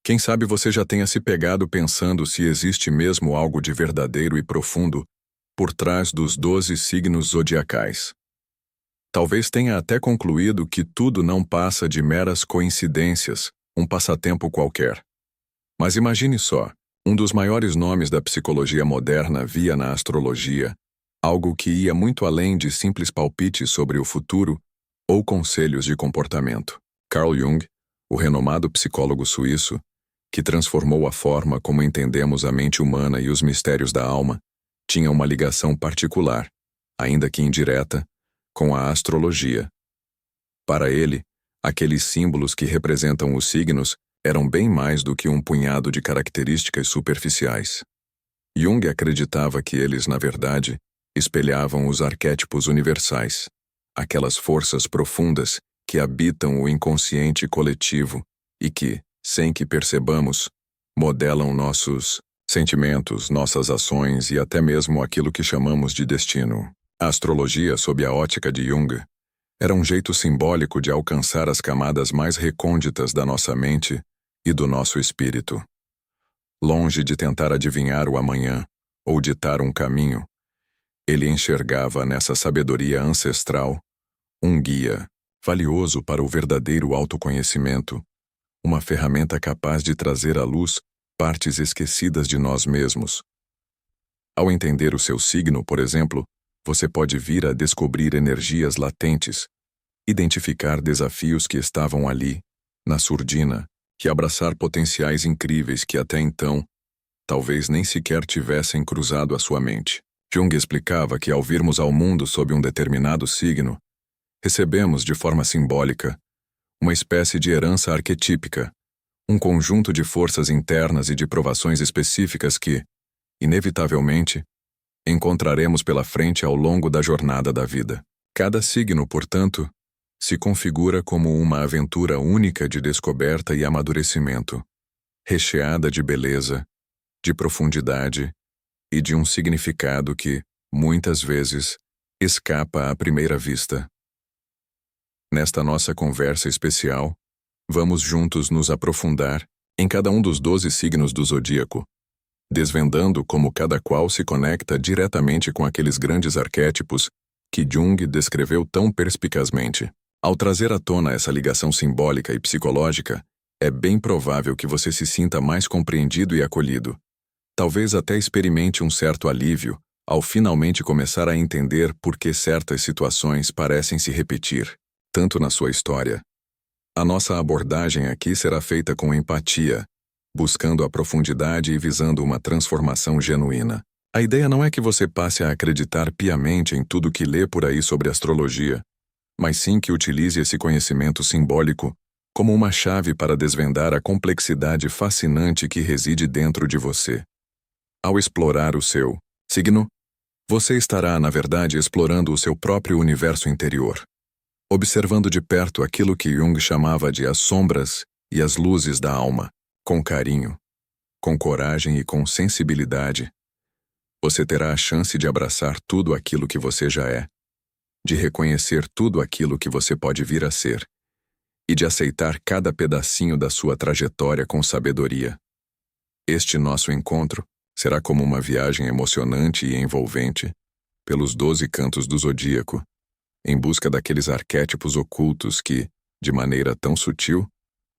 Quem sabe você já tenha se pegado pensando se existe mesmo algo de verdadeiro e profundo por trás dos 12 signos zodiacais. Talvez tenha até concluído que tudo não passa de meras coincidências, um passatempo qualquer. Mas imagine só, um dos maiores nomes da psicologia moderna via na astrologia algo que ia muito além de simples palpites sobre o futuro ou conselhos de comportamento. Carl Jung, o renomado psicólogo suíço, que transformou a forma como entendemos a mente humana e os mistérios da alma, tinha uma ligação particular, ainda que indireta, com a astrologia. Para ele, aqueles símbolos que representam os signos eram bem mais do que um punhado de características superficiais. Jung acreditava que eles, na verdade, espelhavam os arquétipos universais, aquelas forças profundas que habitam o inconsciente coletivo e que, sem que percebamos, modelam nossos sentimentos, nossas ações e até mesmo aquilo que chamamos de destino. A astrologia, sob a ótica de Jung, era um jeito simbólico de alcançar as camadas mais recônditas da nossa mente e do nosso espírito. Longe de tentar adivinhar o amanhã ou ditar um caminho, ele enxergava nessa sabedoria ancestral um guia valioso para o verdadeiro autoconhecimento, uma ferramenta capaz de trazer à luz partes esquecidas de nós mesmos. Ao entender o seu signo, por exemplo, você pode vir a descobrir energias latentes, identificar desafios que estavam ali, na surdina, e abraçar potenciais incríveis que até então, talvez nem sequer tivessem cruzado a sua mente. Jung explicava que ao virmos ao mundo sob um determinado signo, recebemos de forma simbólica uma espécie de herança arquetípica, um conjunto de forças internas e de provações específicas que, inevitavelmente, encontraremos pela frente ao longo da jornada da vida. Cada signo, portanto, se configura como uma aventura única de descoberta e amadurecimento, recheada de beleza, de profundidade e de um significado que, muitas vezes, escapa à primeira vista. Nesta nossa conversa especial, vamos juntos nos aprofundar em cada um dos 12 signos do zodíaco, desvendando como cada qual se conecta diretamente com aqueles grandes arquétipos que Jung descreveu tão perspicazmente. Ao trazer à tona essa ligação simbólica e psicológica, é bem provável que você se sinta mais compreendido e acolhido. Talvez até experimente um certo alívio ao finalmente começar a entender por que certas situações parecem se repetir, tanto na sua história. A nossa abordagem aqui será feita com empatia, buscando a profundidade e visando uma transformação genuína. A ideia não é que você passe a acreditar piamente em tudo que lê por aí sobre astrologia, mas sim que utilize esse conhecimento simbólico como uma chave para desvendar a complexidade fascinante que reside dentro de você. Ao explorar o seu signo, você estará, na verdade, explorando o seu próprio universo interior, observando de perto aquilo que Jung chamava de as sombras e as luzes da alma, com carinho, com coragem e com sensibilidade. Você terá a chance de abraçar tudo aquilo que você já é, de reconhecer tudo aquilo que você pode vir a ser, e de aceitar cada pedacinho da sua trajetória com sabedoria. Este nosso encontro será como uma viagem emocionante e envolvente pelos 12 cantos do zodíaco, em busca daqueles arquétipos ocultos que, de maneira tão sutil,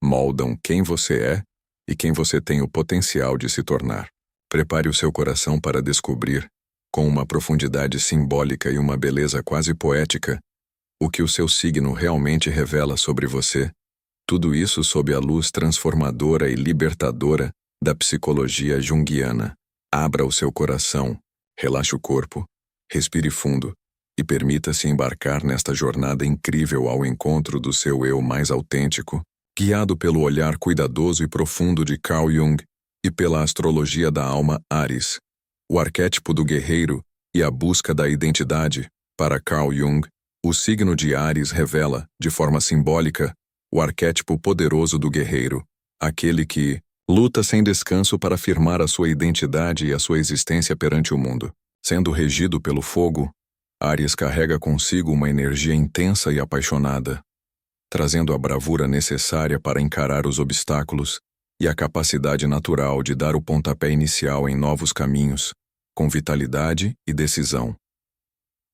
moldam quem você é e quem você tem o potencial de se tornar. Prepare o seu coração para descobrir, com uma profundidade simbólica e uma beleza quase poética, o que o seu signo realmente revela sobre você, tudo isso sob a luz transformadora e libertadora da psicologia junguiana. Abra o seu coração, relaxe o corpo, respire fundo e permita-se embarcar nesta jornada incrível ao encontro do seu eu mais autêntico, guiado pelo olhar cuidadoso e profundo de Carl Jung e pela astrologia da alma Áries, o arquétipo do guerreiro e a busca da identidade. Para Carl Jung, o signo de Áries revela, de forma simbólica, o arquétipo poderoso do guerreiro, aquele que luta sem descanso para afirmar a sua identidade e a sua existência perante o mundo. Sendo regido pelo fogo, Áries carrega consigo uma energia intensa e apaixonada, trazendo a bravura necessária para encarar os obstáculos e a capacidade natural de dar o pontapé inicial em novos caminhos, com vitalidade e decisão.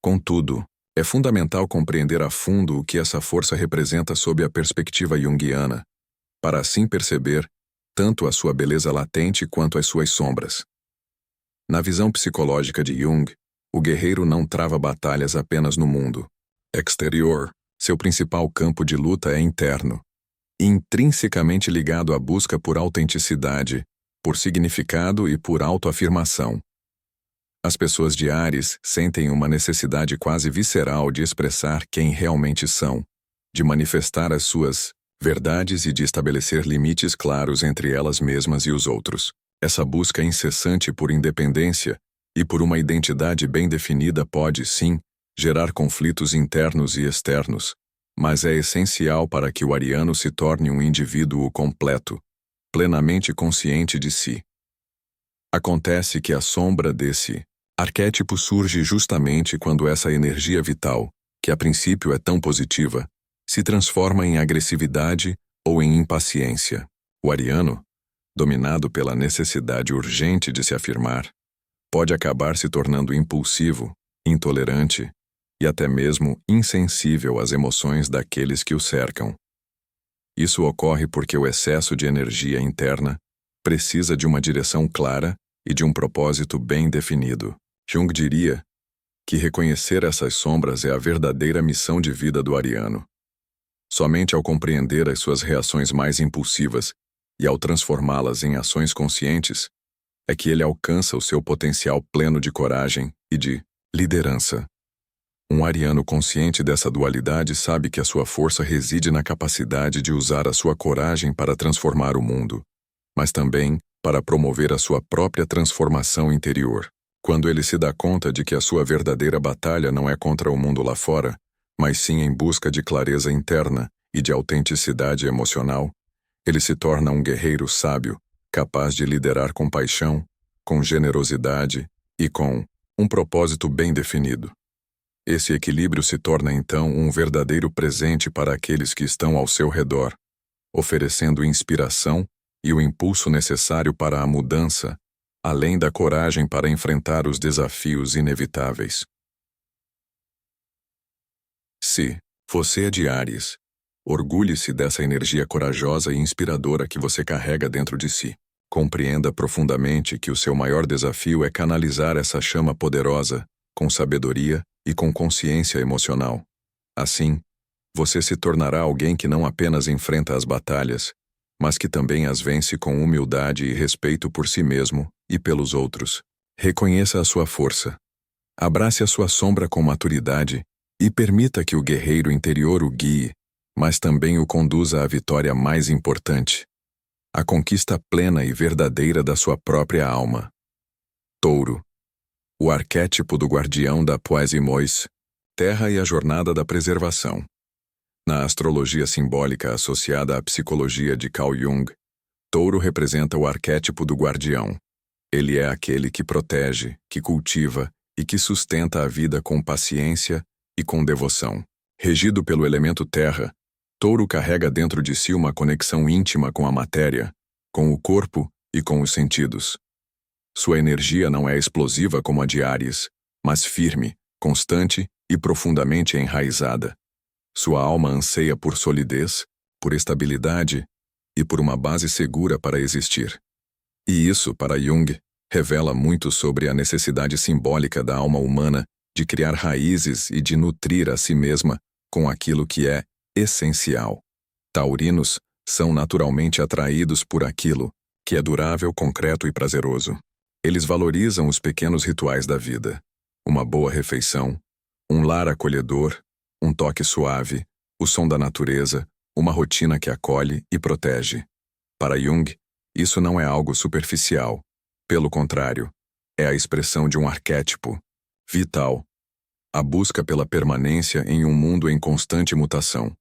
Contudo, é fundamental compreender a fundo o que essa força representa sob a perspectiva junguiana, para assim perceber tanto a sua beleza latente quanto as suas sombras. Na visão psicológica de Jung, o guerreiro não trava batalhas apenas no mundo exterior. Seu principal campo de luta é interno, intrinsecamente ligado à busca por autenticidade, por significado e por autoafirmação. As pessoas de Áries sentem uma necessidade quase visceral de expressar quem realmente são, de manifestar as suas verdades e de estabelecer limites claros entre elas mesmas e os outros. Essa busca incessante por independência e por uma identidade bem definida pode, sim, gerar conflitos internos e externos, mas é essencial para que o ariano se torne um indivíduo completo, plenamente consciente de si. Acontece que a sombra desse arquétipo surge justamente quando essa energia vital, que a princípio é tão positiva, se transforma em agressividade ou em impaciência. O ariano, dominado pela necessidade urgente de se afirmar, pode acabar se tornando impulsivo, intolerante e até mesmo insensível às emoções daqueles que o cercam. Isso ocorre porque o excesso de energia interna precisa de uma direção clara e de um propósito bem definido. Jung diria que reconhecer essas sombras é a verdadeira missão de vida do ariano. Somente ao compreender as suas reações mais impulsivas e ao transformá-las em ações conscientes, é que ele alcança o seu potencial pleno de coragem e de liderança. Um ariano consciente dessa dualidade sabe que a sua força reside na capacidade de usar a sua coragem para transformar o mundo, mas também para promover a sua própria transformação interior. Quando ele se dá conta de que a sua verdadeira batalha não é contra o mundo lá fora, mas sim em busca de clareza interna e de autenticidade emocional, ele se torna um guerreiro sábio, capaz de liderar com paixão, com generosidade e com um propósito bem definido. Esse equilíbrio se torna então um verdadeiro presente para aqueles que estão ao seu redor, oferecendo inspiração e o impulso necessário para a mudança, além da coragem para enfrentar os desafios inevitáveis. Se você é de Áries, orgulhe-se dessa energia corajosa e inspiradora que você carrega dentro de si. Compreenda profundamente que o seu maior desafio é canalizar essa chama poderosa, com sabedoria e com consciência emocional. Assim, você se tornará alguém que não apenas enfrenta as batalhas, mas que também as vence com humildade e respeito por si mesmo e pelos outros. Reconheça a sua força. Abrace a sua sombra com maturidade e permita que o guerreiro interior o guie, mas também o conduza à vitória mais importante, a conquista plena e verdadeira da sua própria alma. Touro. O arquétipo do guardião da Poisimois, terra e a jornada da preservação. Na astrologia simbólica associada à psicologia de Carl Jung, Touro representa o arquétipo do guardião. Ele é aquele que protege, que cultiva e que sustenta a vida com paciência e com devoção. Regido pelo elemento terra, Touro carrega dentro de si uma conexão íntima com a matéria, com o corpo e com os sentidos. Sua energia não é explosiva como a de Áries, mas firme, constante e profundamente enraizada. Sua alma anseia por solidez, por estabilidade e por uma base segura para existir. E isso, para Jung, revela muito sobre a necessidade simbólica da alma humana de criar raízes e de nutrir a si mesma com aquilo que é essencial. Taurinos são naturalmente atraídos por aquilo que é durável, concreto e prazeroso. Eles valorizam os pequenos rituais da vida. Uma boa refeição, um lar acolhedor, um toque suave, o som da natureza, uma rotina que acolhe e protege. Para Jung, isso não é algo superficial. Pelo contrário, é a expressão de um arquétipo vital, a busca pela permanência em um mundo em constante mutação.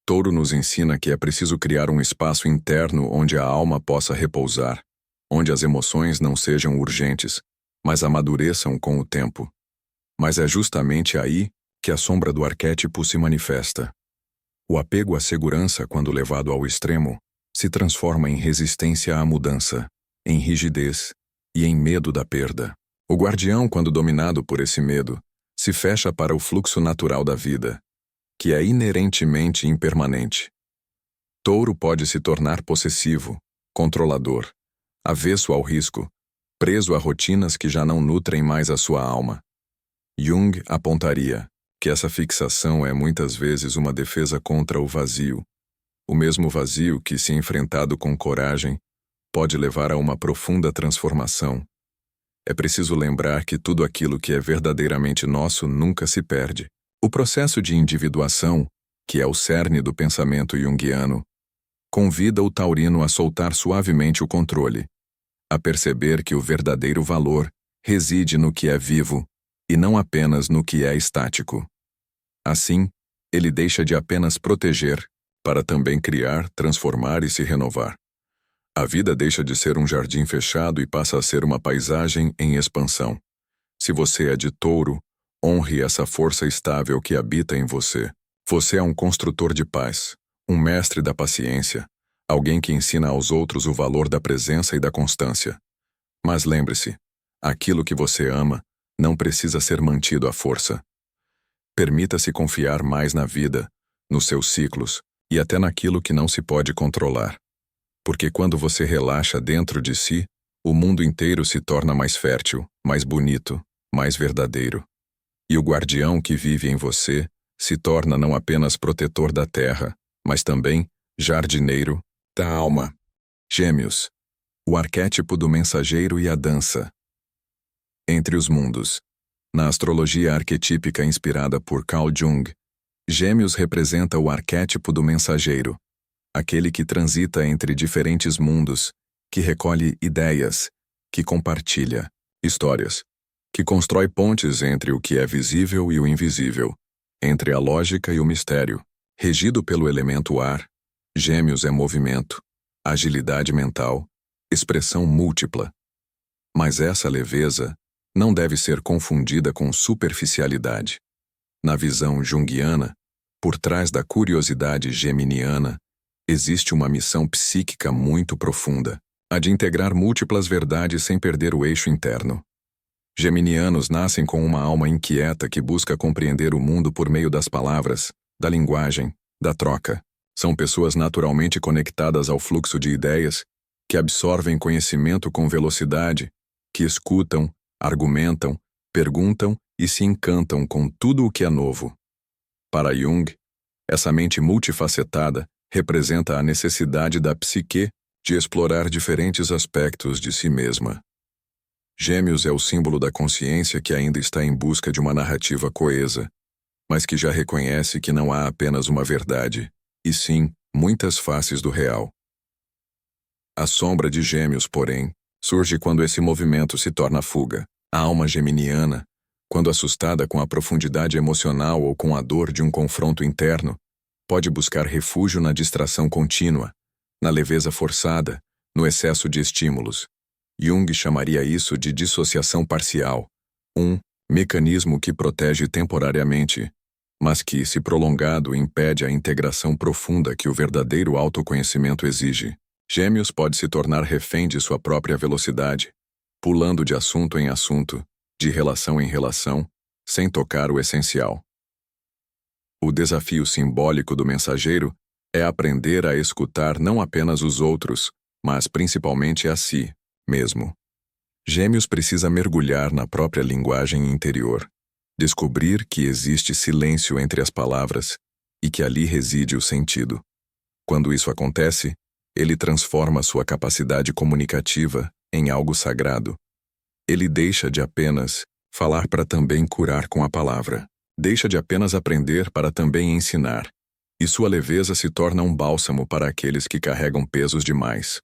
Touro nos ensina que é preciso criar um espaço interno onde a alma possa repousar, onde as emoções não sejam urgentes, mas amadureçam com o tempo. Mas é justamente aí que a sombra do arquétipo se manifesta. O apego à segurança, quando levado ao extremo, se transforma em resistência à mudança, em rigidez e em medo da perda. O guardião, quando dominado por esse medo, se fecha para o fluxo natural da vida, que é inerentemente impermanente. Touro pode se tornar possessivo, controlador, avesso ao risco, preso a rotinas que já não nutrem mais a sua alma. Jung apontaria que essa fixação é muitas vezes uma defesa contra o vazio, o mesmo vazio que, se enfrentado com coragem, pode levar a uma profunda transformação. É preciso lembrar que tudo aquilo que é verdadeiramente nosso nunca se perde. O processo de individuação, que é o cerne do pensamento junguiano, convida o taurino a soltar suavemente o controle, a perceber que o verdadeiro valor reside no que é vivo e não apenas no que é estático. Assim, ele deixa de apenas proteger, para também criar, transformar e se renovar. A vida deixa de ser um jardim fechado e passa a ser uma paisagem em expansão. Se você é de touro, honre essa força estável que habita em você. Você é um construtor de paz, um mestre da paciência, alguém que ensina aos outros o valor da presença e da constância. Mas lembre-se, aquilo que você ama não precisa ser mantido à força. Permita-se confiar mais na vida, nos seus ciclos e até naquilo que não se pode controlar. Porque quando você relaxa dentro de si, o mundo inteiro se torna mais fértil, mais bonito, mais verdadeiro. E o guardião que vive em você se torna não apenas protetor da terra, mas também jardineiro da alma. Gêmeos, o arquétipo do mensageiro e a dança. Entre os mundos. Na astrologia arquetípica inspirada por Carl Jung, Gêmeos representa o arquétipo do mensageiro, aquele que transita entre diferentes mundos, que recolhe ideias, que compartilha histórias, que constrói pontes entre o que é visível e o invisível, entre a lógica e o mistério. Regido pelo elemento ar, Gêmeos é movimento, agilidade mental, expressão múltipla. Mas essa leveza não deve ser confundida com superficialidade. Na visão junguiana, por trás da curiosidade geminiana, existe uma missão psíquica muito profunda, a de integrar múltiplas verdades sem perder o eixo interno. Geminianos nascem com uma alma inquieta que busca compreender o mundo por meio das palavras, da linguagem, da troca. São pessoas naturalmente conectadas ao fluxo de ideias, que absorvem conhecimento com velocidade, que escutam, argumentam, perguntam e se encantam com tudo o que é novo. Para Jung, essa mente multifacetada representa a necessidade da psique de explorar diferentes aspectos de si mesma. Gêmeos é o símbolo da consciência que ainda está em busca de uma narrativa coesa, mas que já reconhece que não há apenas uma verdade, e sim muitas faces do real. A sombra de Gêmeos, porém, surge quando esse movimento se torna fuga. A alma geminiana, quando assustada com a profundidade emocional ou com a dor de um confronto interno, pode buscar refúgio na distração contínua, na leveza forçada, no excesso de estímulos. Jung chamaria isso de dissociação parcial, um mecanismo que protege temporariamente, mas que, se prolongado, impede a integração profunda que o verdadeiro autoconhecimento exige. Gêmeos pode se tornar refém de sua própria velocidade, pulando de assunto em assunto, de relação em relação, sem tocar o essencial. O desafio simbólico do mensageiro é aprender a escutar não apenas os outros, mas principalmente a si mesmo. Gêmeos precisa mergulhar na própria linguagem interior, descobrir que existe silêncio entre as palavras e que ali reside o sentido. Quando isso acontece, ele transforma sua capacidade comunicativa em algo sagrado. Ele deixa de apenas falar para também curar com a palavra. Deixa de apenas aprender para também ensinar. E sua leveza se torna um bálsamo para aqueles que carregam pesos demais.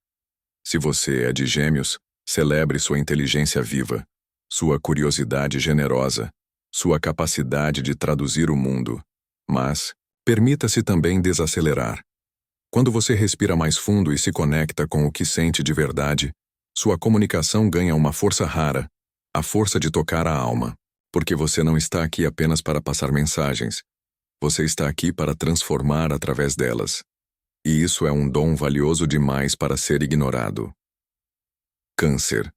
Se você é de Gêmeos, celebre sua inteligência viva, sua curiosidade generosa, sua capacidade de traduzir o mundo. Mas, permita-se também desacelerar. Quando você respira mais fundo e se conecta com o que sente de verdade, sua comunicação ganha uma força rara, a força de tocar a alma, porque você não está aqui apenas para passar mensagens, você está aqui para transformar através delas. E isso é um dom valioso demais para ser ignorado. Câncer.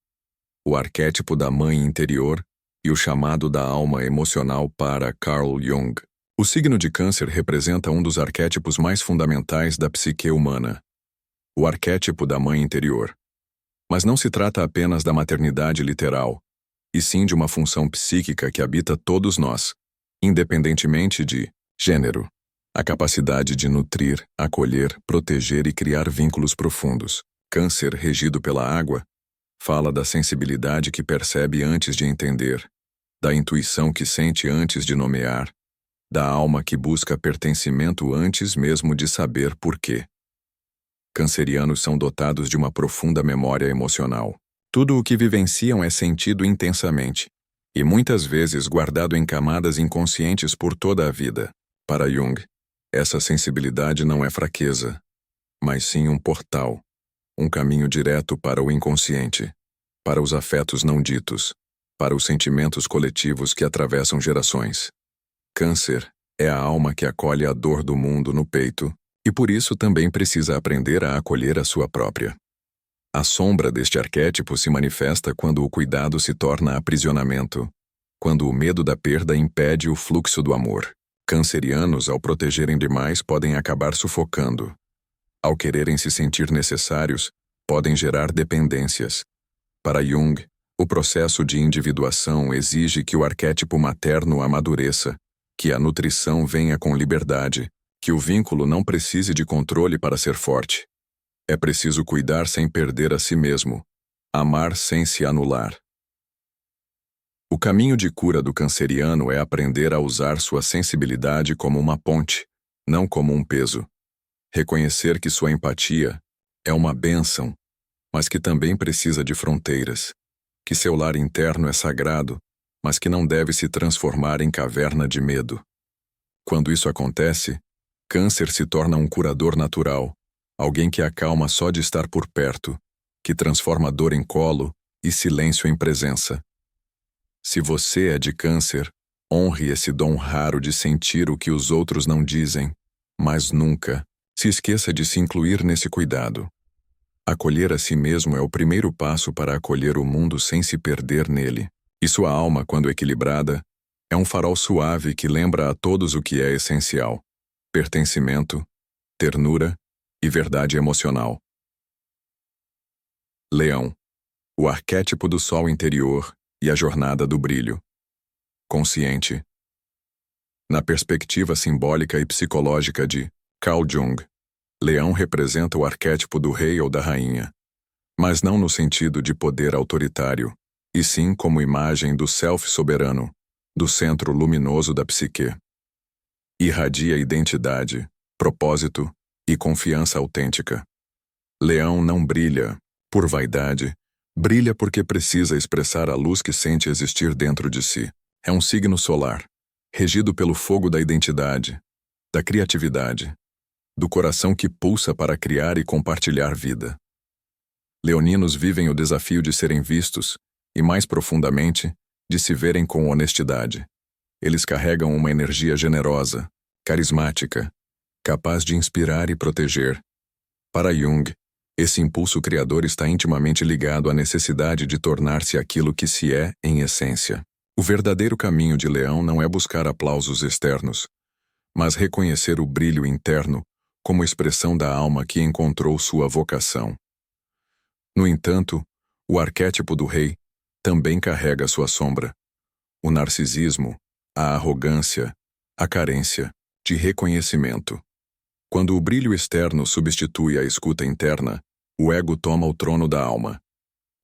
O arquétipo da mãe interior e o chamado da alma emocional para Carl Jung. O signo de Câncer representa um dos arquétipos mais fundamentais da psique humana. O arquétipo da mãe interior. Mas não se trata apenas da maternidade literal, e sim de uma função psíquica que habita todos nós, independentemente de gênero. A capacidade de nutrir, acolher, proteger e criar vínculos profundos. Câncer, regido pela água, fala da sensibilidade que percebe antes de entender, da intuição que sente antes de nomear, da alma que busca pertencimento antes mesmo de saber por quê. Cancerianos são dotados de uma profunda memória emocional. Tudo o que vivenciam é sentido intensamente, e muitas vezes guardado em camadas inconscientes por toda a vida. Para Jung, essa sensibilidade não é fraqueza, mas sim um portal, um caminho direto para o inconsciente, para os afetos não ditos, para os sentimentos coletivos que atravessam gerações. Câncer é a alma que acolhe a dor do mundo no peito, e por isso também precisa aprender a acolher a sua própria. A sombra deste arquétipo se manifesta quando o cuidado se torna aprisionamento, quando o medo da perda impede o fluxo do amor. Cancerianos, ao protegerem demais, podem acabar sufocando. Ao quererem se sentir necessários, podem gerar dependências. Para Jung, o processo de individuação exige que o arquétipo materno amadureça, que a nutrição venha com liberdade, que o vínculo não precise de controle para ser forte. É preciso cuidar sem perder a si mesmo, amar sem se anular. O caminho de cura do canceriano é aprender a usar sua sensibilidade como uma ponte, não como um peso. Reconhecer que sua empatia é uma bênção, mas que também precisa de fronteiras, que seu lar interno é sagrado, mas que não deve se transformar em caverna de medo. Quando isso acontece, Câncer se torna um curador natural, alguém que acalma só de estar por perto, que transforma dor em colo e silêncio em presença. Se você é de Câncer, honre esse dom raro de sentir o que os outros não dizem, mas nunca se esqueça de se incluir nesse cuidado. Acolher a si mesmo é o primeiro passo para acolher o mundo sem se perder nele. E sua alma, quando equilibrada, é um farol suave que lembra a todos o que é essencial: pertencimento, ternura e verdade emocional. Leão. O arquétipo do sol interior e a jornada do brilho. Consciente. Na perspectiva simbólica e psicológica de Carl Jung, Leão representa o arquétipo do rei ou da rainha, mas não no sentido de poder autoritário, e sim como imagem do self soberano, do centro luminoso da psique. Irradia identidade, propósito e confiança autêntica. Leão não brilha por vaidade, brilha porque precisa expressar a luz que sente existir dentro de si. É um signo solar, regido pelo fogo da identidade, da criatividade, do coração que pulsa para criar e compartilhar vida. Leoninos vivem o desafio de serem vistos, e mais profundamente, de se verem com honestidade. Eles carregam uma energia generosa, carismática, capaz de inspirar e proteger. Para Jung, esse impulso criador está intimamente ligado à necessidade de tornar-se aquilo que se é em essência. O verdadeiro caminho de Leão não é buscar aplausos externos, mas reconhecer o brilho interno como expressão da alma que encontrou sua vocação. No entanto, o arquétipo do rei também carrega sua sombra. O narcisismo, a arrogância, a carência de reconhecimento. Quando o brilho externo substitui a escuta interna, o ego toma o trono da alma.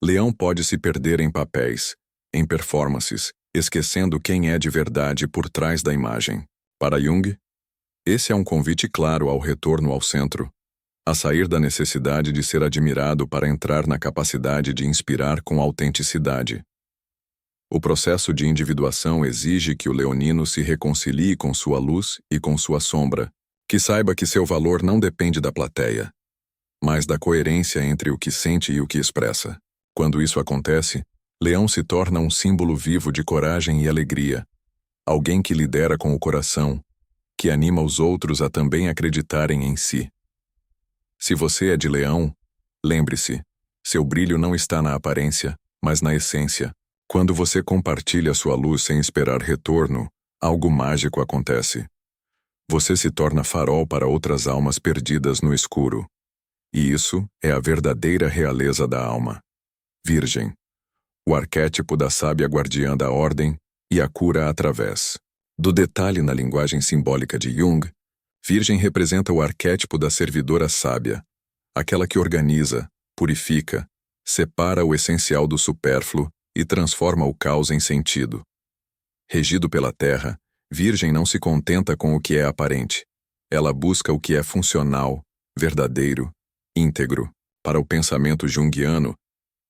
Leão pode se perder em papéis, em performances, esquecendo quem é de verdade por trás da imagem. Para Jung, esse é um convite claro ao retorno ao centro, a sair da necessidade de ser admirado para entrar na capacidade de inspirar com autenticidade. O processo de individuação exige que o leonino se reconcilie com sua luz e com sua sombra, que saiba que seu valor não depende da plateia, mas da coerência entre o que sente e o que expressa. Quando isso acontece, Leão se torna um símbolo vivo de coragem e alegria, alguém que lidera com o coração, que anima os outros a também acreditarem em si. Se você é de Leão, lembre-se, seu brilho não está na aparência, mas na essência. Quando você compartilha sua luz sem esperar retorno, algo mágico acontece. Você se torna farol para outras almas perdidas no escuro. E isso é a verdadeira realeza da alma. Virgem, o arquétipo da sábia guardiã da ordem e a cura através do detalhe na linguagem simbólica de Jung. Virgem representa o arquétipo da servidora sábia, aquela que organiza, purifica, separa o essencial do supérfluo e transforma o caos em sentido. Regido pela terra, Virgem não se contenta com o que é aparente. Ela busca o que é funcional, verdadeiro, íntegro. Para o pensamento junguiano,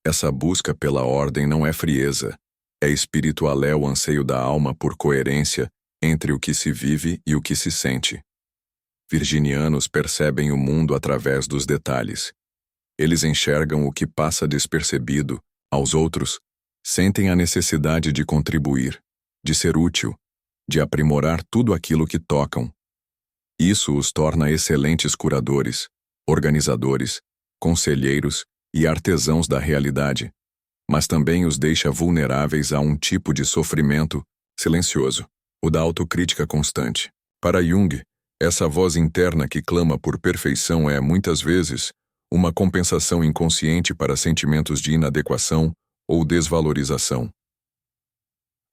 essa busca pela ordem não é frieza, é espiritual, é o anseio da alma por coerência entre o que se vive e o que se sente. Virginianos percebem o mundo através dos detalhes. Eles enxergam o que passa despercebido aos outros, sentem a necessidade de contribuir, de ser útil, de aprimorar tudo aquilo que tocam. Isso os torna excelentes curadores, organizadores, conselheiros e artesãos da realidade, mas também os deixa vulneráveis a um tipo de sofrimento silencioso, o da autocrítica constante. Para Jung, essa voz interna que clama por perfeição é, muitas vezes, uma compensação inconsciente para sentimentos de inadequação ou desvalorização.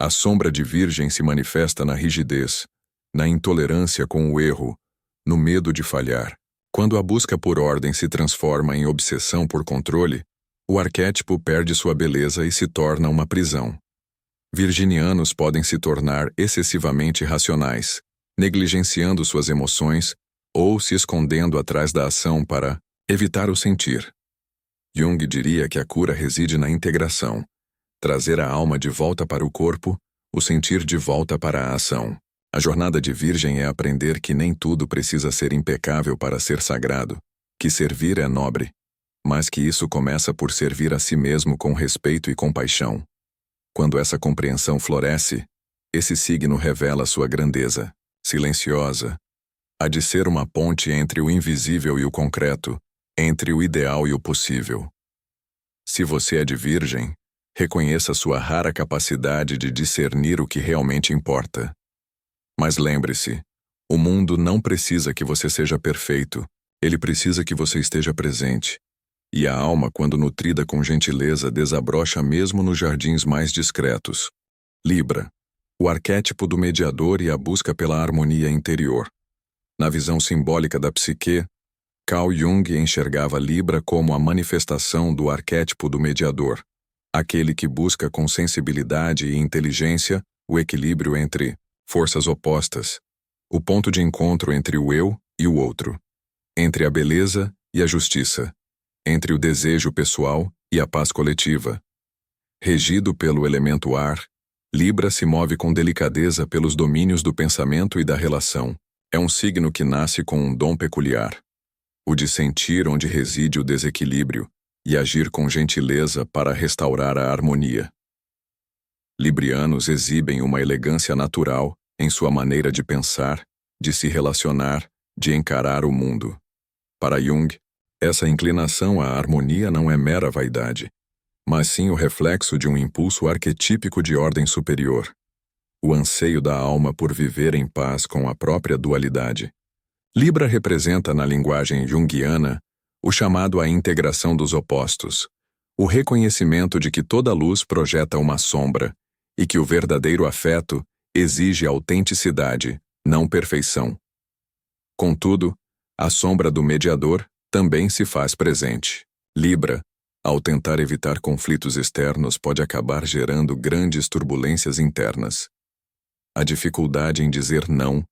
A sombra de Virgem se manifesta na rigidez, na intolerância com o erro, no medo de falhar. Quando a busca por ordem se transforma em obsessão por controle, o arquétipo perde sua beleza e se torna uma prisão. Virginianos podem se tornar excessivamente racionais, negligenciando suas emoções ou se escondendo atrás da ação para evitar o sentir. Jung diria que a cura reside na integração, trazer a alma de volta para o corpo, o sentir de volta para a ação. A jornada de Virgem é aprender que nem tudo precisa ser impecável para ser sagrado, que servir é nobre, mas que isso começa por servir a si mesmo com respeito e compaixão. Quando essa compreensão floresce, esse signo revela sua grandeza, silenciosa, a de ser uma ponte entre o invisível e o concreto, entre o ideal e o possível. Se você é de Virgem, reconheça sua rara capacidade de discernir o que realmente importa. Mas lembre-se, o mundo não precisa que você seja perfeito, ele precisa que você esteja presente. E a alma, quando nutrida com gentileza, desabrocha mesmo nos jardins mais discretos. Libra, o arquétipo do mediador e a busca pela harmonia interior. Na visão simbólica da psique, Carl Jung enxergava Libra como a manifestação do arquétipo do mediador, aquele que busca com sensibilidade e inteligência o equilíbrio entre forças opostas, o ponto de encontro entre o eu e o outro, entre a beleza e a justiça, entre o desejo pessoal e a paz coletiva. Regido pelo elemento ar, Libra se move com delicadeza pelos domínios do pensamento e da relação. É um signo que nasce com um dom peculiar, o de sentir onde reside o desequilíbrio e agir com gentileza para restaurar a harmonia. Librianos exibem uma elegância natural em sua maneira de pensar, de se relacionar, de encarar o mundo. Para Jung, essa inclinação à harmonia não é mera vaidade, mas sim o reflexo de um impulso arquetípico de ordem superior, o anseio da alma por viver em paz com a própria dualidade. Libra representa na linguagem junguiana o chamado à integração dos opostos, o reconhecimento de que toda luz projeta uma sombra e que o verdadeiro afeto exige autenticidade, não perfeição. Contudo, a sombra do mediador também se faz presente. Libra, ao tentar evitar conflitos externos, pode acabar gerando grandes turbulências internas. A dificuldade em dizer não,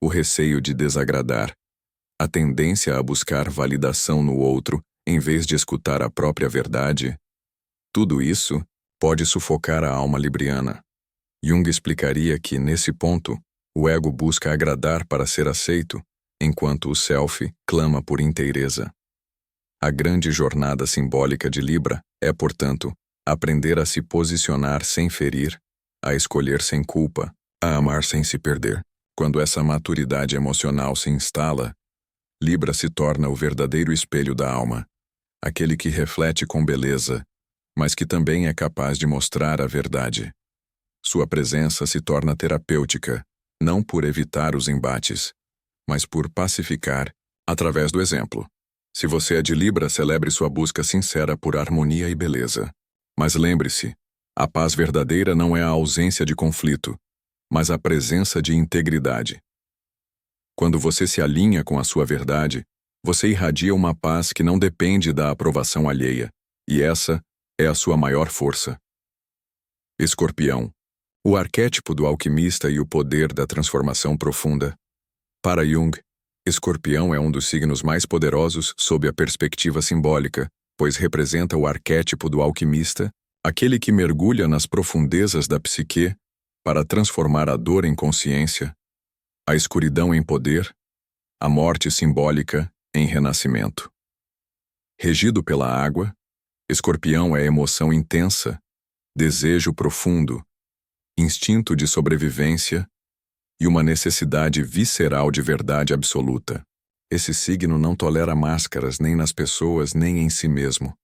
o receio de desagradar, a tendência a buscar validação no outro em vez de escutar a própria verdade, tudo isso pode sufocar a alma libriana. Jung explicaria que, nesse ponto, o ego busca agradar para ser aceito, enquanto o self clama por inteireza. A grande jornada simbólica de Libra é, portanto, aprender a se posicionar sem ferir, a escolher sem culpa, a amar sem se perder. Quando essa maturidade emocional se instala, Libra se torna o verdadeiro espelho da alma, aquele que reflete com beleza, mas que também é capaz de mostrar a verdade. Sua presença se torna terapêutica, não por evitar os embates, mas por pacificar, através do exemplo. Se você é de Libra, celebre sua busca sincera por harmonia e beleza. Mas lembre-se, a paz verdadeira não é a ausência de conflito, mas a presença de integridade. Quando você se alinha com a sua verdade, você irradia uma paz que não depende da aprovação alheia, e essa é a sua maior força. Escorpião, o arquétipo do alquimista e o poder da transformação profunda. Para Jung, Escorpião é um dos signos mais poderosos sob a perspectiva simbólica, pois representa o arquétipo do alquimista, aquele que mergulha nas profundezas da psique para transformar a dor em consciência, a escuridão em poder, a morte simbólica em renascimento. Regido pela água, Escorpião é emoção intensa, desejo profundo, instinto de sobrevivência e uma necessidade visceral de verdade absoluta. Esse signo não tolera máscaras nem nas pessoas nem em si mesmo.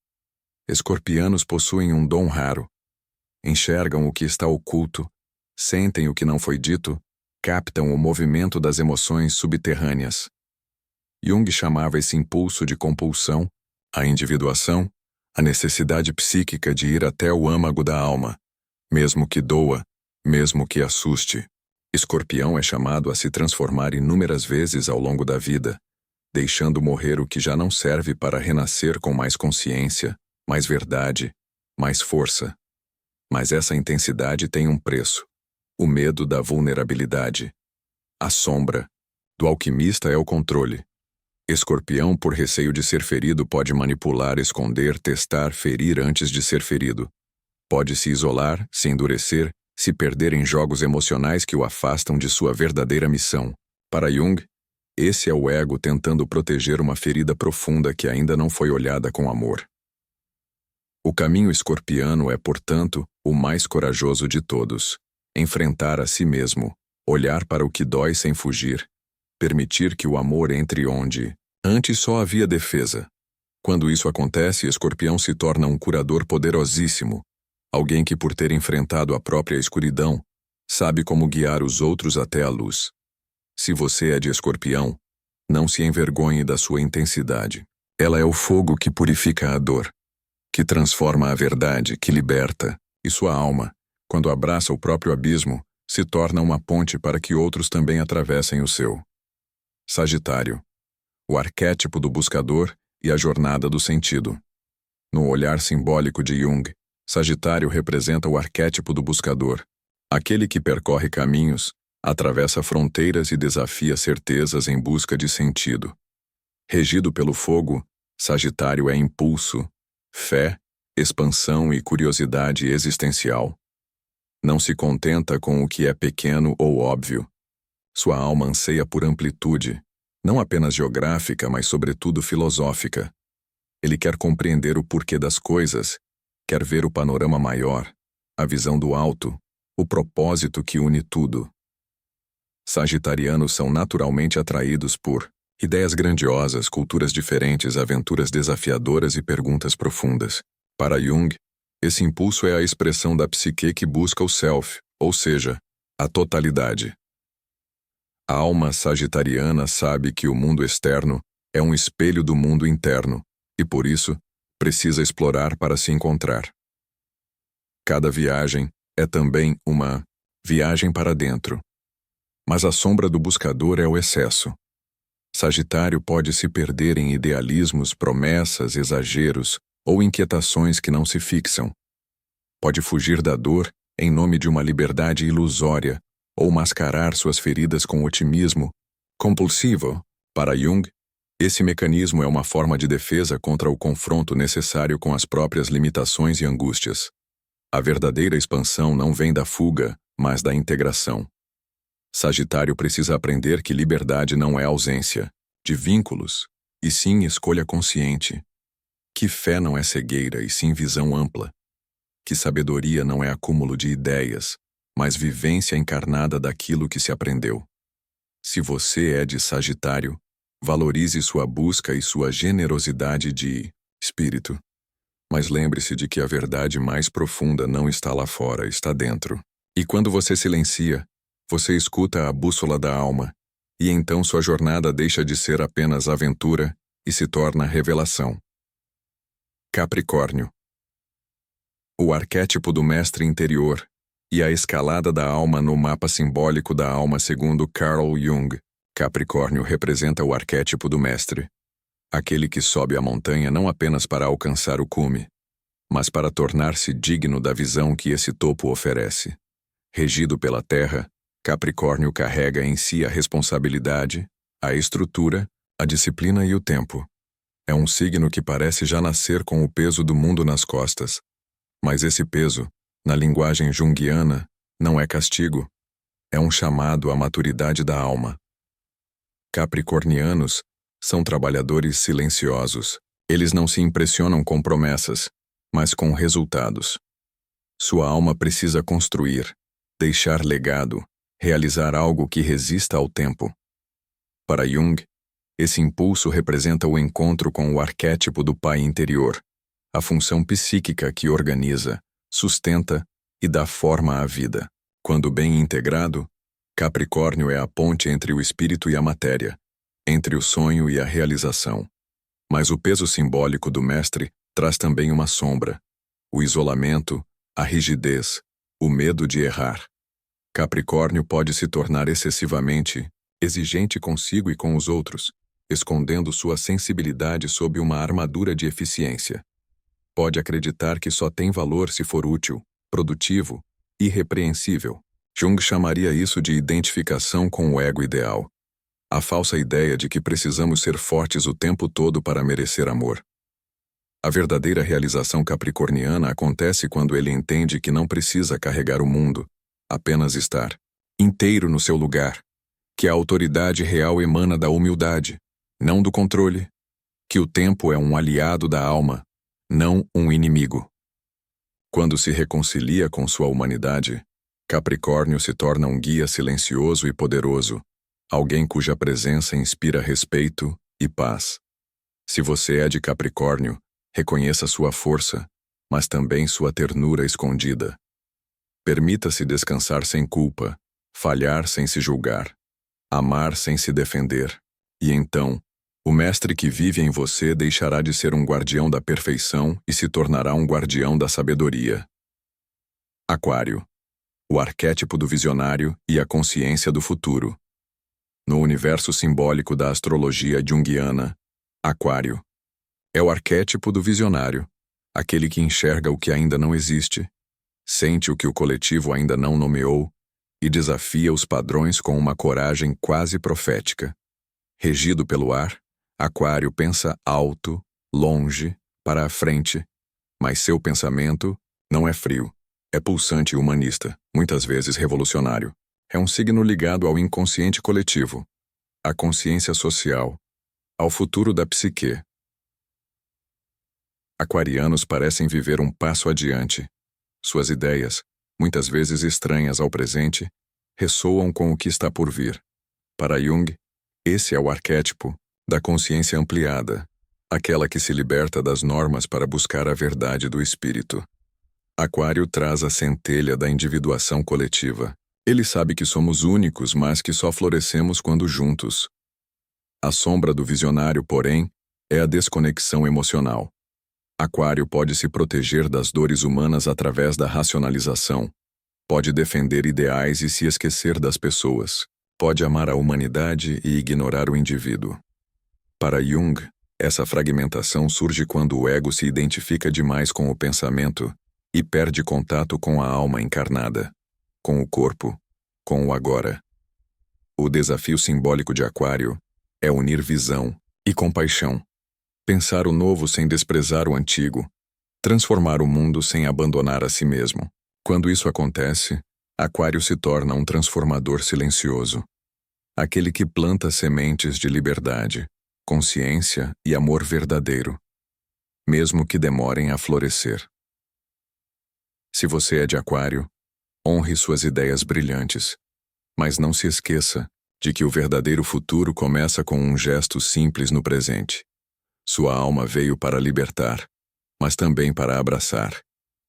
Escorpianos possuem um dom raro. Enxergam o que está oculto, sentem o que não foi dito, captam o movimento das emoções subterrâneas. Jung chamava esse impulso de compulsão, a individuação, a necessidade psíquica de ir até o âmago da alma, mesmo que doa, mesmo que assuste. Escorpião é chamado a se transformar inúmeras vezes ao longo da vida, deixando morrer o que já não serve para renascer com mais consciência, mais verdade, mais força. Mas essa intensidade tem um preço: o medo da vulnerabilidade. A sombra do alquimista é o controle. Escorpião, por receio de ser ferido, pode manipular, esconder, testar, ferir antes de ser ferido. Pode se isolar, se endurecer, se perder em jogos emocionais que o afastam de sua verdadeira missão. Para Jung, esse é o ego tentando proteger uma ferida profunda que ainda não foi olhada com amor. O caminho escorpiano é, portanto, o mais corajoso de todos. Enfrentar a si mesmo, olhar para o que dói sem fugir, permitir que o amor entre onde antes só havia defesa. Quando isso acontece, Escorpião se torna um curador poderosíssimo, alguém que, por ter enfrentado a própria escuridão, sabe como guiar os outros até a luz. Se você é de Escorpião, não se envergonhe da sua intensidade. Ela é o fogo que purifica a dor, que transforma a verdade, que liberta, e sua alma, quando abraça o próprio abismo, se torna uma ponte para que outros também atravessem o seu. Sagitário, o arquétipo do buscador e a jornada do sentido. No olhar simbólico de Jung, Sagitário representa o arquétipo do buscador, aquele que percorre caminhos, atravessa fronteiras e desafia certezas em busca de sentido. Regido pelo fogo, Sagitário é impulso, fé, expansão e curiosidade existencial. Não se contenta com o que é pequeno ou óbvio. Sua alma anseia por amplitude, não apenas geográfica, mas sobretudo filosófica. Ele quer compreender o porquê das coisas, quer ver o panorama maior, a visão do alto, o propósito que une tudo. Sagitarianos são naturalmente atraídos por ideias grandiosas, culturas diferentes, aventuras desafiadoras e perguntas profundas. Para Jung, esse impulso é a expressão da psique que busca o self, ou seja, a totalidade. A alma sagitariana sabe que o mundo externo é um espelho do mundo interno e, por isso, precisa explorar para se encontrar. Cada viagem é também uma viagem para dentro. Mas a sombra do buscador é o excesso. Sagitário pode se perder em idealismos, promessas, exageros ou inquietações que não se fixam. Pode fugir da dor em nome de uma liberdade ilusória ou mascarar suas feridas com otimismo compulsivo. Para Jung, esse mecanismo é uma forma de defesa contra o confronto necessário com as próprias limitações e angústias. A verdadeira expansão não vem da fuga, mas da integração. Sagitário precisa aprender que liberdade não é ausência de vínculos, e sim escolha consciente. Que fé não é cegueira, e sim visão ampla. Que sabedoria não é acúmulo de ideias, mas vivência encarnada daquilo que se aprendeu. Se você é de Sagitário, Valorize sua busca e sua generosidade de espírito. Mas lembre-se de que a verdade mais profunda não está lá fora, está dentro. E quando você silencia, você escuta a bússola da alma, e então sua jornada deixa de ser apenas aventura e se torna revelação. Capricórnio. O arquétipo do mestre interior e a escalada da alma no mapa simbólico da alma segundo Carl Jung. Capricórnio representa o arquétipo do mestre, aquele que sobe a montanha não apenas para alcançar o cume, mas para tornar-se digno da visão que esse topo oferece. Regido pela terra, Capricórnio carrega em si a responsabilidade, a estrutura, a disciplina e o tempo. É um signo que parece já nascer com o peso do mundo nas costas. Mas esse peso, na linguagem junguiana, não é castigo. É um chamado à maturidade da alma. Capricornianos são trabalhadores silenciosos. Eles não se impressionam com promessas, mas com resultados. Sua alma precisa construir, deixar legado, realizar algo que resista ao tempo. Para Jung, esse impulso representa o encontro com o arquétipo do pai interior, a função psíquica que organiza, sustenta e dá forma à vida. Quando bem integrado, Capricórnio é a ponte entre o espírito e a matéria, entre o sonho e a realização. Mas o peso simbólico do mestre traz também uma sombra, o isolamento, a rigidez, o medo de errar. Capricórnio pode se tornar excessivamente exigente consigo e com os outros, escondendo sua sensibilidade sob uma armadura de eficiência. Pode acreditar que só tem valor se for útil, produtivo, irrepreensível. Jung chamaria isso de identificação com o ego ideal. A falsa ideia de que precisamos ser fortes o tempo todo para merecer amor. A verdadeira realização capricorniana acontece quando ele entende que não precisa carregar o mundo, apenas estar inteiro no seu lugar, que a autoridade real emana da humildade, não do controle, que o tempo é um aliado da alma, não um inimigo. Quando se reconcilia com sua humanidade, Capricórnio se torna um guia silencioso e poderoso, alguém cuja presença inspira respeito e paz. Se você é de Capricórnio, reconheça sua força, mas também sua ternura escondida. Permita-se descansar sem culpa, falhar sem se julgar, amar sem se defender, e então, o mestre que vive em você deixará de ser um guardião da perfeição e se tornará um guardião da sabedoria. Aquário. O arquétipo do visionário e a consciência do futuro. No universo simbólico da astrologia junguiana, Aquário é o arquétipo do visionário, aquele que enxerga o que ainda não existe, sente o que o coletivo ainda não nomeou e desafia os padrões com uma coragem quase profética. Regido pelo ar, Aquário pensa alto, longe, para a frente, mas seu pensamento não é frio, é pulsante e humanista, muitas vezes revolucionário. É um signo ligado ao inconsciente coletivo, à consciência social, ao futuro da psique. Aquarianos parecem viver um passo adiante. Suas ideias, muitas vezes estranhas ao presente, ressoam com o que está por vir. Para Jung, esse é o arquétipo da consciência ampliada, aquela que se liberta das normas para buscar a verdade do espírito. Aquário traz a centelha da individuação coletiva. Ele sabe que somos únicos, mas que só florescemos quando juntos. A sombra do visionário, porém, é a desconexão emocional. Aquário pode se proteger das dores humanas através da racionalização. Pode defender ideais e se esquecer das pessoas. Pode amar a humanidade e ignorar o indivíduo. Para Jung, essa fragmentação surge quando o ego se identifica demais com o pensamento e perde contato com a alma encarnada, com o corpo, com o agora. O desafio simbólico de Aquário é unir visão e compaixão, pensar o novo sem desprezar o antigo, transformar o mundo sem abandonar a si mesmo. Quando isso acontece, Aquário se torna um transformador silencioso, aquele que planta sementes de liberdade, consciência e amor verdadeiro, mesmo que demorem a florescer. Se você é de Aquário, honre suas ideias brilhantes, mas não se esqueça de que o verdadeiro futuro começa com um gesto simples no presente. Sua alma veio para libertar, mas também para abraçar.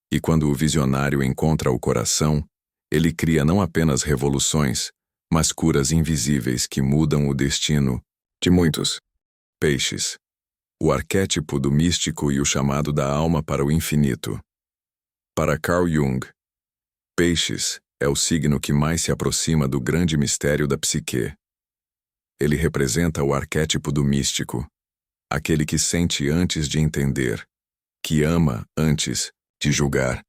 E quando o visionário encontra o coração, ele cria não apenas revoluções, mas curas invisíveis que mudam o destino de muitos. Peixes. O arquétipo do místico e o chamado da alma para o infinito. Para Carl Jung, Peixes é o signo que mais se aproxima do grande mistério da psique. Ele representa o arquétipo do místico, aquele que sente antes de entender, que ama antes de julgar,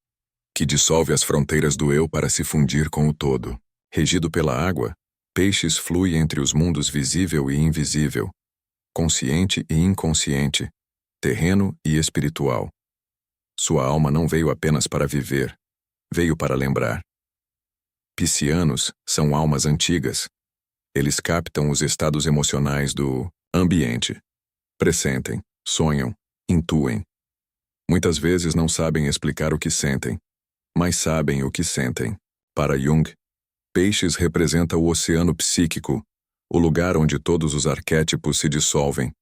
que dissolve as fronteiras do eu para se fundir com o todo. Regido pela água, Peixes flui entre os mundos visível e invisível, consciente e inconsciente, terreno e espiritual. Sua alma não veio apenas para viver, veio para lembrar. Piscianos são almas antigas. Eles captam os estados emocionais do ambiente. Pressentem, sonham, intuem. Muitas vezes não sabem explicar o que sentem, mas sabem o que sentem. Para Jung, Peixes representa o oceano psíquico, o lugar onde todos os arquétipos se dissolvem,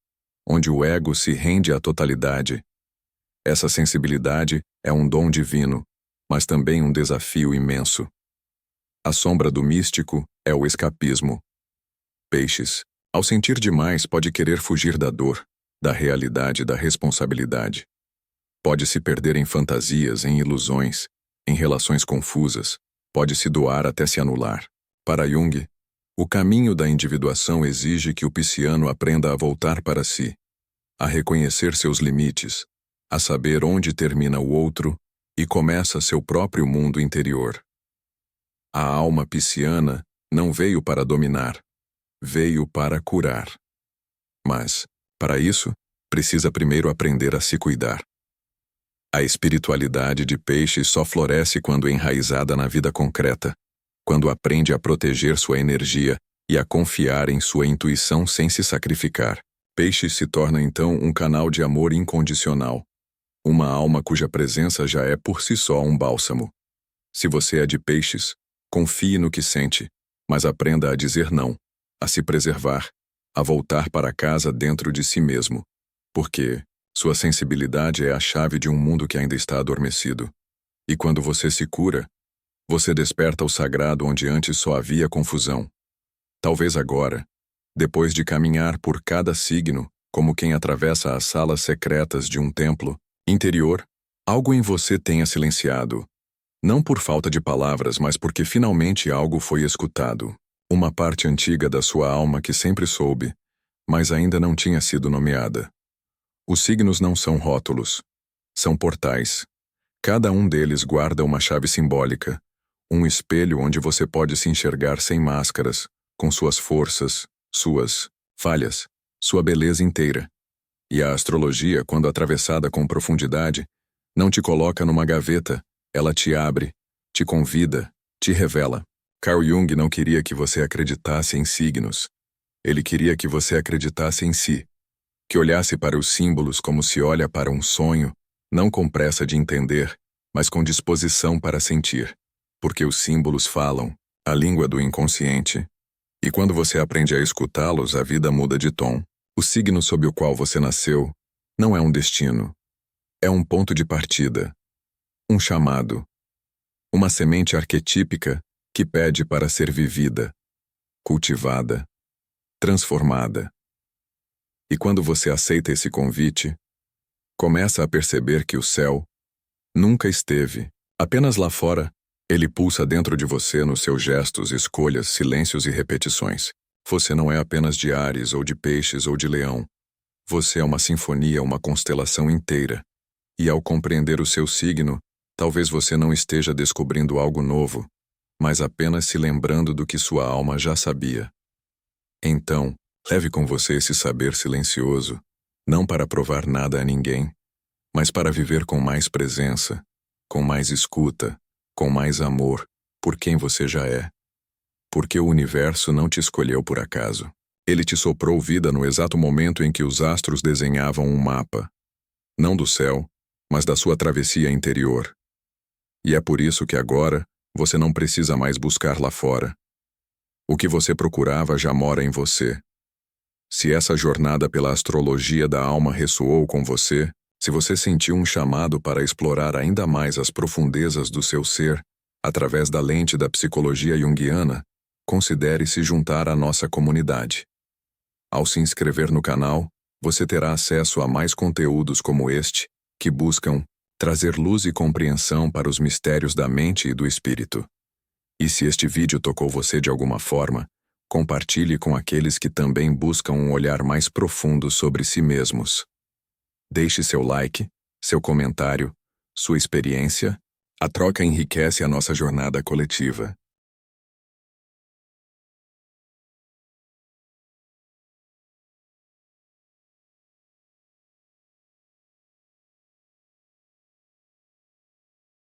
onde o ego se rende à totalidade. Essa sensibilidade é um dom divino, mas também um desafio imenso. A sombra do místico é o escapismo. Peixes, ao sentir demais, pode querer fugir da dor, da realidade e da responsabilidade. Pode se perder em fantasias, em ilusões, em relações confusas, pode se doar até se anular. Para Jung, o caminho da individuação exige que o pisciano aprenda a voltar para si, a reconhecer seus limites, a saber onde termina o outro e começa seu próprio mundo interior. A alma pisciana não veio para dominar, veio para curar. Mas, para isso, precisa primeiro aprender a se cuidar. A espiritualidade de Peixes só floresce quando enraizada na vida concreta, quando aprende a proteger sua energia e a confiar em sua intuição sem se sacrificar. Peixes se torna então um canal de amor incondicional, uma alma cuja presença já é por si só um bálsamo. Se você é de Peixes, confie no que sente, mas aprenda a dizer não, a se preservar, a voltar para casa dentro de si mesmo, porque sua sensibilidade é a chave de um mundo que ainda está adormecido. E quando você se cura, você desperta o sagrado onde antes só havia confusão. Talvez agora, depois de caminhar por cada signo, como quem atravessa as salas secretas de um templo interior, algo em você tenha silenciado. Não por falta de palavras, mas porque finalmente algo foi escutado. Uma parte antiga da sua alma que sempre soube, mas ainda não tinha sido nomeada. Os signos não são rótulos. São portais. Cada um deles guarda uma chave simbólica, um espelho onde você pode se enxergar sem máscaras, com suas forças, suas falhas, sua beleza inteira. E a astrologia, quando atravessada com profundidade, não te coloca numa gaveta, ela te abre, te convida, te revela. Carl Jung não queria que você acreditasse em signos. Ele queria que você acreditasse em si, que olhasse para os símbolos como se olha para um sonho, não com pressa de entender, mas com disposição para sentir, porque os símbolos falam, a língua do inconsciente. E quando você aprende a escutá-los, a vida muda de tom. O signo sob o qual você nasceu não é um destino, é um ponto de partida, um chamado, uma semente arquetípica que pede para ser vivida, cultivada, transformada. E quando você aceita esse convite, começa a perceber que o céu nunca esteve, apenas lá fora, ele pulsa dentro de você nos seus gestos, escolhas, silêncios e repetições. Você não é apenas de Áries ou de Peixes ou de Leão. Você é uma sinfonia, uma constelação inteira. E ao compreender o seu signo, talvez você não esteja descobrindo algo novo, mas apenas se lembrando do que sua alma já sabia. Então, leve com você esse saber silencioso, não para provar nada a ninguém, mas para viver com mais presença, com mais escuta, com mais amor, por quem você já é. Porque o universo não te escolheu por acaso. Ele te soprou vida no exato momento em que os astros desenhavam um mapa, não do céu, mas da sua travessia interior. E é por isso que agora você não precisa mais buscar lá fora. O que você procurava já mora em você. Se essa jornada pela astrologia da alma ressoou com você, se você sentiu um chamado para explorar ainda mais as profundezas do seu ser, através da lente da psicologia junguiana, considere se juntar à nossa comunidade. Ao se inscrever no canal, você terá acesso a mais conteúdos como este, que buscam trazer luz e compreensão para os mistérios da mente e do espírito. E se este vídeo tocou você de alguma forma, compartilhe com aqueles que também buscam um olhar mais profundo sobre si mesmos. Deixe seu like, seu comentário, sua experiência. A troca enriquece a nossa jornada coletiva.